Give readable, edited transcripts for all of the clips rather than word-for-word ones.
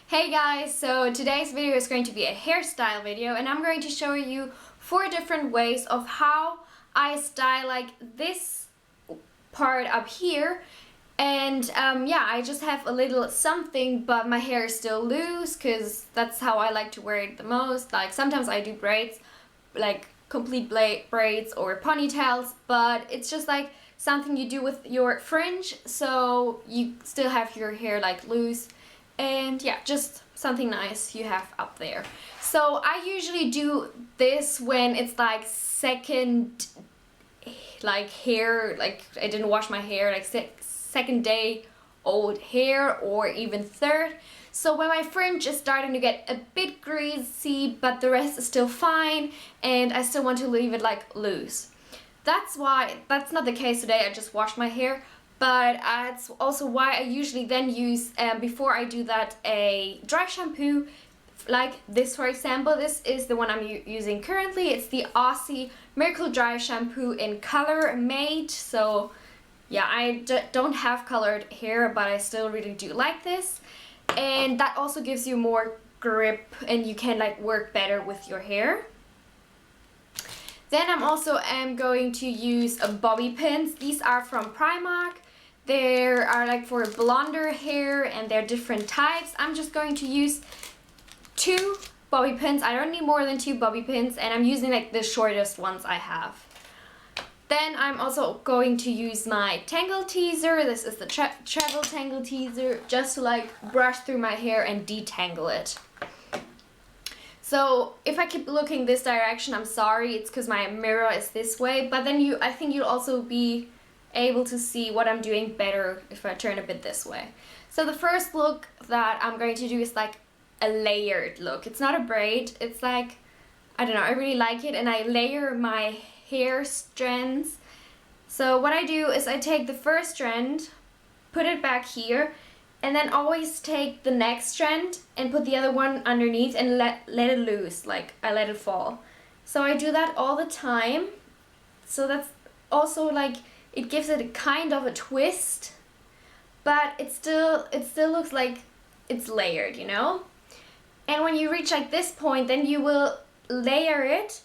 Hey guys, so today's video is going to be a hairstyle video and I'm going to show you 4 different ways of how I style like this part up here. And yeah, I just have a little something, but my hair is still loose because that's how I like to wear it the most. Like sometimes I do braids, like complete braids or ponytails, but it's just like something you do with your fringe, so you still have your hair like loose. And yeah, just something nice you have up there. So I usually do this when it's like second hair, like I didn't wash my hair, like second day old hair, or even third. So when my fringe is starting to get a bit greasy but the rest is still fine and I still want to leave it like loose. That's not the case today. I just washed my hair. But that's also why I usually then use, before I do that, a dry shampoo like this, for example. This is the one I'm using currently. It's the Aussie Miracle Dry Shampoo in Color Made. So yeah, I don't have colored hair, but I still really do like this. And that also gives you more grip and you can like work better with your hair. Then I'm also going to use bobby pins. These are from Primark. They are like for blonder hair and they're different types. I'm just going to use 2 bobby pins. I don't need more than 2 bobby pins, and I'm using like the shortest ones I have. Then I'm also going to use my tangle teaser. This is the travel tangle teaser, just to like brush through my hair and detangle it. So if I keep looking this direction, I'm sorry, it's because my mirror is this way, but then I think you'll also be able to see what I'm doing better if I turn a bit this way. So the first look that I'm going to do is like a layered look. It's not a braid, it's like, I don't know, I really like it, and I layer my hair strands. So what I do is I take the first strand, put it back here, and then always take the next strand and put the other one underneath and let it loose, like I let it fall. So I do that all the time. So that's also like, it gives it a kind of a twist, but it still looks like it's layered, you know? And when you reach like this point, then you will layer it,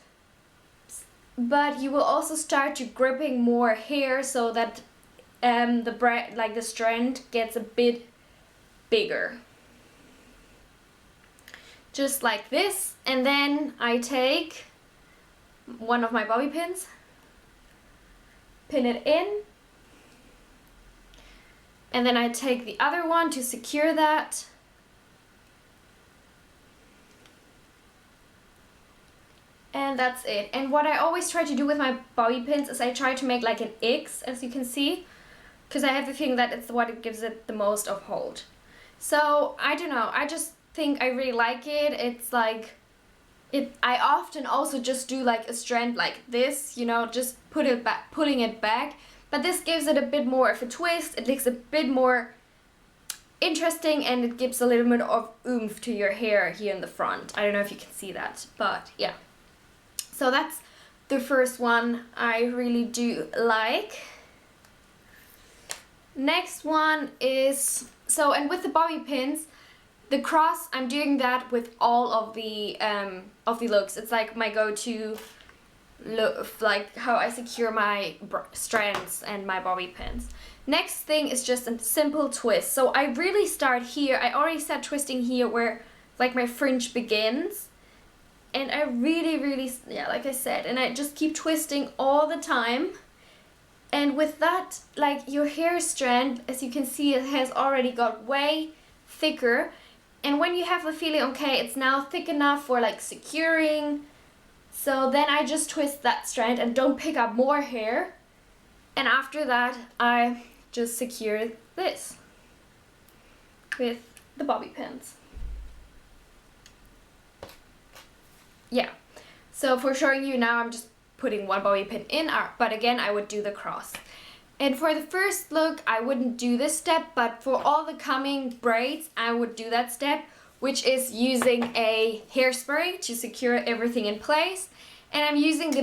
but you will also start to gripping more hair so that the strand gets a bit bigger. Just like this, and then I take one of my bobby pins, pin it in, and then I take the other one to secure that, and that's it. And what I always try to do with my bobby pins is I try to make like an X, as you can see, because I have the feeling that it's what it gives it the most of hold. So I don't know, I just think I really like it. It's like, I often also just do like a strand like this, you know, just pulling it back. But this gives it a bit more of a twist. It looks a bit more interesting and it gives a little bit of oomph to your hair here in the front. I don't know if you can see that, but yeah. So that's the first one I really do like. Next one is, and with the bobby pins, the cross, I'm doing that with all of the looks. It's like my go-to look, like how I secure my strands and my bobby pins. Next thing is just a simple twist. So I really start here. I already start twisting here where like my fringe begins. And I really, yeah, like I said, and I just keep twisting all the time. And with that, like your hair strand, as you can see, it has already got way thicker. And when you have the feeling, okay, it's now thick enough for like securing, so then I just twist that strand and don't pick up more hair. And after that, I just secure this with the bobby pins. Yeah, so for showing you now, I'm just putting one bobby pin in, but again, I would do the cross. And for the first look, I wouldn't do this step, but for all the coming braids, I would do that step, which is using a hairspray to secure everything in place. And I'm using the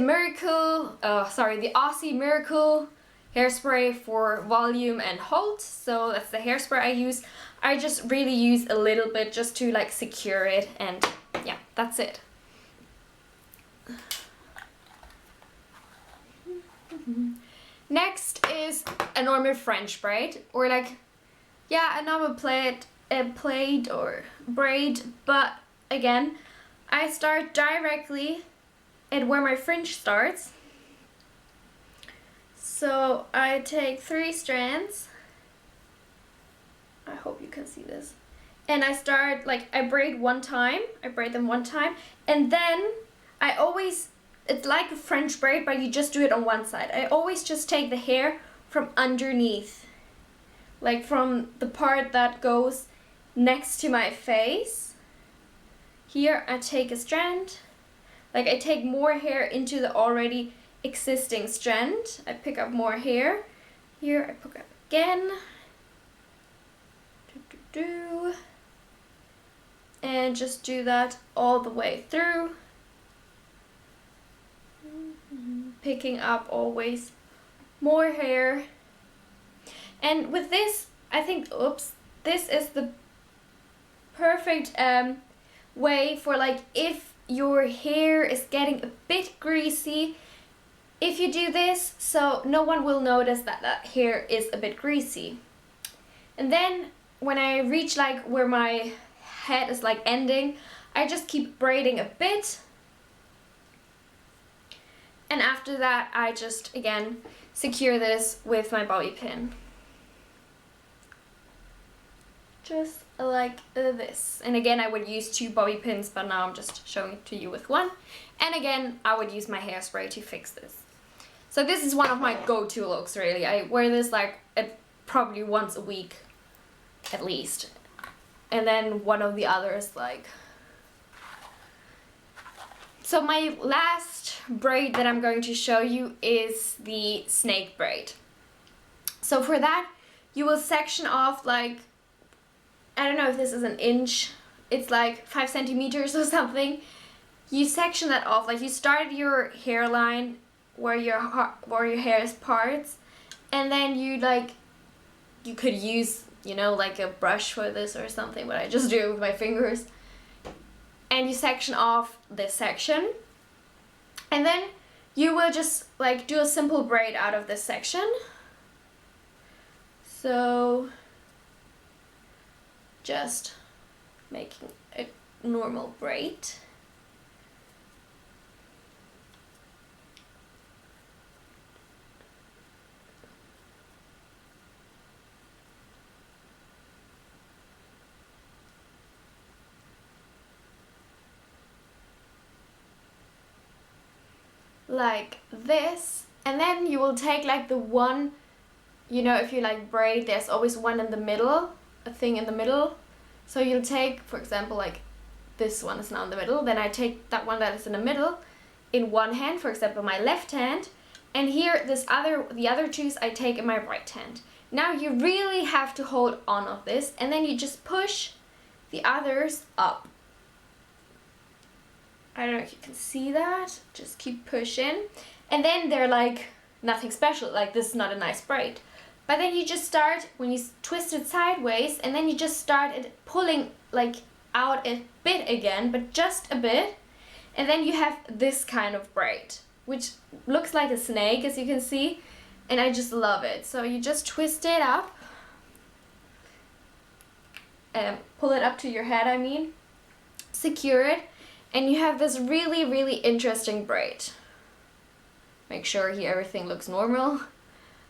Aussie Miracle hairspray for volume and hold, so that's the hairspray I use. I just really use a little bit just to like secure it, and yeah, that's it. Next is a normal French braid, or like, yeah, a normal plaid or braid, but again, I start directly at where my fringe starts. So I take 3 strands. I hope you can see this. And I start, like, I braid them one time, and then I always, it's like a French braid, but you just do it on one side. I always just take the hair from underneath, like from the part that goes next to my face. Here I take a strand, like I take more hair into the already existing strand. I pick up more hair. Here I pick up again. And just do that all the way through. Picking up always more hair. And with this, I think, this is the perfect way for, like, if your hair is getting a bit greasy, if you do this, so no one will notice that that hair is a bit greasy. And then when I reach like where my head is like ending, I just keep braiding a bit. And after that, I just, again, secure this with my bobby pin. Just like this. And again, I would use 2 bobby pins, but now I'm just showing it to you with 1. And again, I would use my hairspray to fix this. So this is one of my go-to looks, really. I wear this like probably once a week, at least. And then one of the others, like. So my last braid that I'm going to show you is the snake braid. So for that, you will section off like, I don't know if this is an inch, it's like 5 centimeters or something. You section that off, like you start your hairline where your hair is parts, and then you could use, you know, like a brush for this or something, but I just do it with my fingers. And you section off this section, and then you will just like do a simple braid out of this section. So just making a normal braid. Like this, and then you will take like the one, you know, if you like braid, there's always one in the middle, a thing in the middle. So you'll take, for example, like this one is now in the middle, then I take that one that is in the middle in one hand, for example my left hand, and here the other 2 I take in my right hand. Now you really have to hold on of this, and then you just push the others up. I don't know if you can see that, just keep pushing, and then they're like nothing special, like this is not a nice braid. But then you just start, when you twist it sideways, and then you just start it pulling like out a bit again, but just a bit, and then you have this kind of braid, which looks like a snake, as you can see, and I just love it. So you just twist it up, pull it up to your head, I mean, secure it, and you have this really, really interesting braid. Make sure here everything looks normal.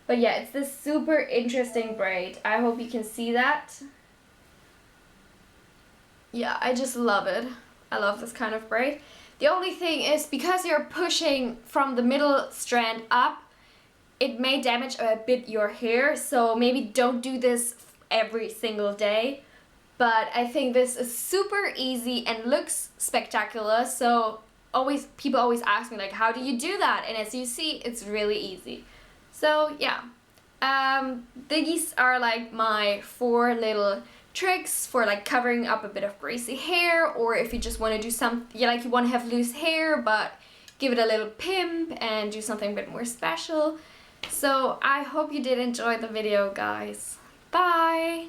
But yeah, it's this super interesting braid. I hope you can see that. Yeah, I just love it. I love this kind of braid. The only thing is, because you're pushing from the middle strand up, it may damage a bit your hair, so maybe don't do this every single day. But I think this is super easy and looks spectacular, so people always ask me like, how do you do that? And as you see, it's really easy. So yeah, these are like my 4 little tricks for like covering up a bit of greasy hair, or if you just want to do something, like you want to have loose hair but give it a little pimp and do something a bit more special. So I hope you did enjoy the video, guys. Bye!